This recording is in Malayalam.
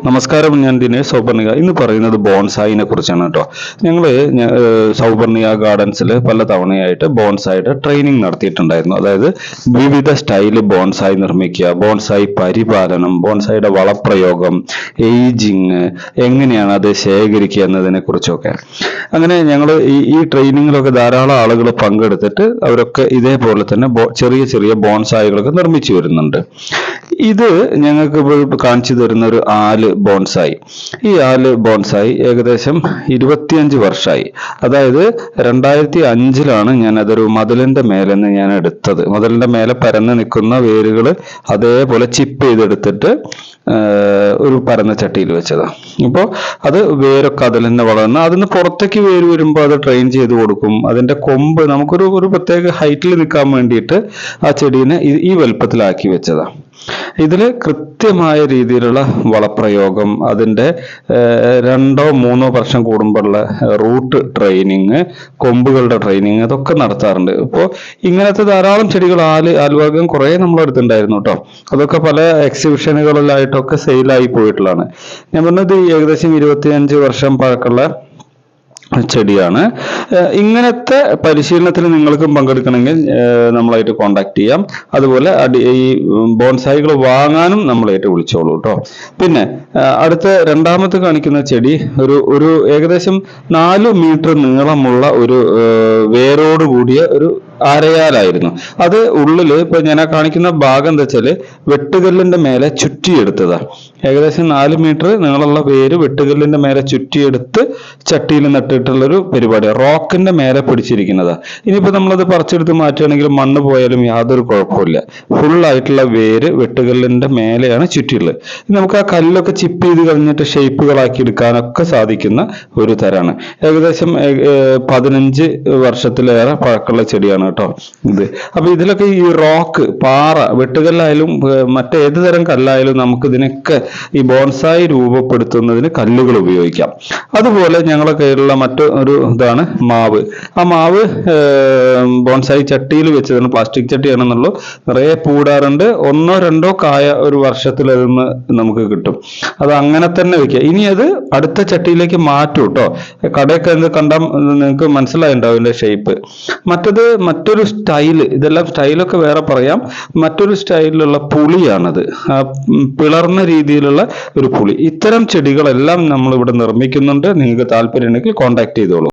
നമസ്കാരം, ഞാൻ ദിനേശ് സൗപർണിക. ഇന്ന് പറയുന്നത് ബോൺസായിനെ കുറിച്ചാണ് കേട്ടോ. ഞങ്ങൾ സൗപർണിക ഗാർഡൻസിൽ പല തവണയായിട്ട് ബോൺസായിട്ട് ട്രെയിനിങ് നടത്തിയിട്ടുണ്ടായിരുന്നു. അതായത് വിവിധ സ്റ്റൈല് ബോൺസായി നിർമ്മിക്കുക, ബോൺസായി പരിപാലനം, ബോൺസായിയുടെ വളപ്രയോഗം, ഏജിങ്, എങ്ങനെയാണ് അത് ശേഖരിക്കുക എന്നതിനെ കുറിച്ചൊക്കെ. അങ്ങനെ ഞങ്ങൾ ഈ ട്രെയിനിങ്ങിലൊക്കെ ധാരാളം ആളുകൾ പങ്കെടുത്തിട്ട് അവരൊക്കെ ഇതേപോലെ തന്നെ ചെറിയ ചെറിയ ബോൺസായികളൊക്കെ നിർമ്മിച്ചു വരുന്നുണ്ട്. ഇത് ഞങ്ങൾക്ക് ഇപ്പോൾ കാണിച്ചു തരുന്ന ഒരു ആല് ബോൺസായി. ഈ ആല് ബോൺസായി ഏകദേശം 25 വർഷമായി. അതായത് 2005 ഞാൻ അതൊരു മതിലിന്റെ മേലെ നിന്ന് ഞാൻ എടുത്തത്. മതിലിന്റെ മേലെ പരന്ന് നിൽക്കുന്ന വേരുകൾ അതേപോലെ ചിപ്പ് ചെയ്തെടുത്തിട്ട് ഒരു പരന്ന ചട്ടിയിൽ വെച്ചതാണ്. അപ്പോൾ അത് വേരൊക്കെ അതിൽ തന്നെ വളർന്ന് അതിന് പുറത്തേക്ക് വേര് വരുമ്പോൾ അത് ട്രെയിൻ ചെയ്ത് കൊടുക്കും. അതിന്റെ കൊമ്പ് നമുക്കൊരു പ്രത്യേക ഹൈറ്റിൽ നിൽക്കാൻ വേണ്ടിയിട്ട് ആ ചെടീനെ ഈ വലുപ്പത്തിലാക്കി വെച്ചതാണ്. ഇതിൽ കൃത്യമായ രീതിയിലുള്ള വളപ്രയോഗം, അതിൻ്റെ 2-3 വർഷം കൂടുമ്പോഴുള്ള റൂട്ട് ട്രെയിനിങ്, കൊമ്പുകളുടെ ട്രെയിനിങ്, അതൊക്കെ നടത്താറുണ്ട്. ഇപ്പോൾ ഇങ്ങനത്തെ ധാരാളം ചെടികൾ ആൽവർഗം കുറേ നമ്മളെടുത്തുണ്ടായിരുന്നു കേട്ടോ. അതൊക്കെ പല എക്സിബിഷനുകളിലായിട്ടൊക്കെ സെയിലായി പോയിട്ടുള്ളതാണ്. ഞാൻ പറഞ്ഞത് ഏകദേശം 25 വർഷം പഴക്കമുള്ള ചെടിയാണ്. ഇങ്ങനത്തെ പരിശീലനത്തിൽ നിങ്ങൾക്കും പങ്കെടുക്കണമെങ്കിൽ നമ്മളായിട്ട് കോണ്ടാക്ട് ചെയ്യാം. അതുപോലെ ഈ ബോൺസായികൾ വാങ്ങാനും നമ്മളായിട്ട് വിളിച്ചോളൂ കേട്ടോ. പിന്നെ അടുത്ത രണ്ടാമത്തെ കാണിക്കുന്ന ചെടി ഒരു ഏകദേശം 4 മീറ്റർ നീളമുള്ള ഒരു വേരോട് കൂടിയ ഒരു അരയാലായിരുന്നു. അത് ഉള്ളില് ഇപ്പൊ ഞാൻ കാണിക്കുന്ന ഭാഗം എന്താ വെച്ചാല് വെട്ടുകല്ലിന്റെ മേലെ ചുറ്റിയെടുത്തതാ. ഏകദേശം 4 മീറ്റർ നീളമുള്ള വേര് വെട്ടുകല്ലിന്റെ മേലെ ചുറ്റിയെടുത്ത് ചട്ടിയിൽ നട്ടിട്ടുള്ളൊരു പരിപാടിയാണ്. റോക്കിന്റെ മേലെ പിടിച്ചിരിക്കുന്നതാ. ഇനിയിപ്പോ നമ്മളത് പറിച്ചെടുത്ത് മാറ്റുകയാണെങ്കിൽ മണ്ണ് പോയാലും യാതൊരു കുഴപ്പമില്ല. ഫുള്ളായിട്ടുള്ള വേര് വെട്ടുകല്ലിന്റെ മേലെയാണ് ചുറ്റിയുള്ളത്. നമുക്ക് ആ കല്ലൊക്കെ ചിപ്പ് ചെയ്ത് കളഞ്ഞിട്ട് ഷേപ്പുകളാക്കി എടുക്കാനൊക്കെ സാധിക്കുന്ന ഒരു തരാണ്. ഏകദേശം 15 വർഷത്തിലേറെ പഴക്കമുള്ള ചെടിയാണ് കേട്ടോ ഇത്. അപ്പൊ ഇതിലൊക്കെ ഈ റോക്ക്, പാറ, വെട്ടുകല്ലായാലും മറ്റേത് തരം കല്ലായാലും നമുക്ക് ഇതിനൊക്കെ ഈ ബോൺസായി രൂപപ്പെടുത്തുന്നതിന് കല്ലുകൾ ഉപയോഗിക്കാം. അതുപോലെ ഞങ്ങളുടെ കയ്യിലുള്ള മറ്റൊരു ഇതാണ് മാവ്. ആ മാവ് ബോൺസായി ചട്ടിയിൽ വെച്ചതാണ്. പ്ലാസ്റ്റിക് ചട്ടിയാണെന്നുള്ളൂ. നിറയെ പൂടാറുണ്ട്. 1-2 കായ ഒരു വർഷത്തിൽ അതിന് നമുക്ക് കിട്ടും. അത് അങ്ങനെ തന്നെ വെക്കുക. ഇനി അത് അടുത്ത ചട്ടിയിലേക്ക് മാറ്റും കേട്ടോ. കടയൊക്കെ കണ്ടാൽ നിങ്ങൾക്ക് മനസ്സിലായിട്ടുണ്ടാവും ഇതിന്റെ ഷേപ്പ്. മറ്റൊരു സ്റ്റൈല്, ഇതെല്ലാം സ്റ്റൈലൊക്കെ വേറെ പറയാം. മറ്റൊരു സ്റ്റൈലിലുള്ള പുളിയാണത്. പിളർന്ന രീതിയിലുള്ള ഒരു പുളി. ഇത്തരം ചെടികളെല്ലാം നമ്മൾ ഇവിടെ നിർമ്മിക്കുന്നുണ്ട്. നിങ്ങൾക്ക് താല്പര്യമുണ്ടെങ്കിൽ കോൺടാക്ട് ചെയ്തോളൂ.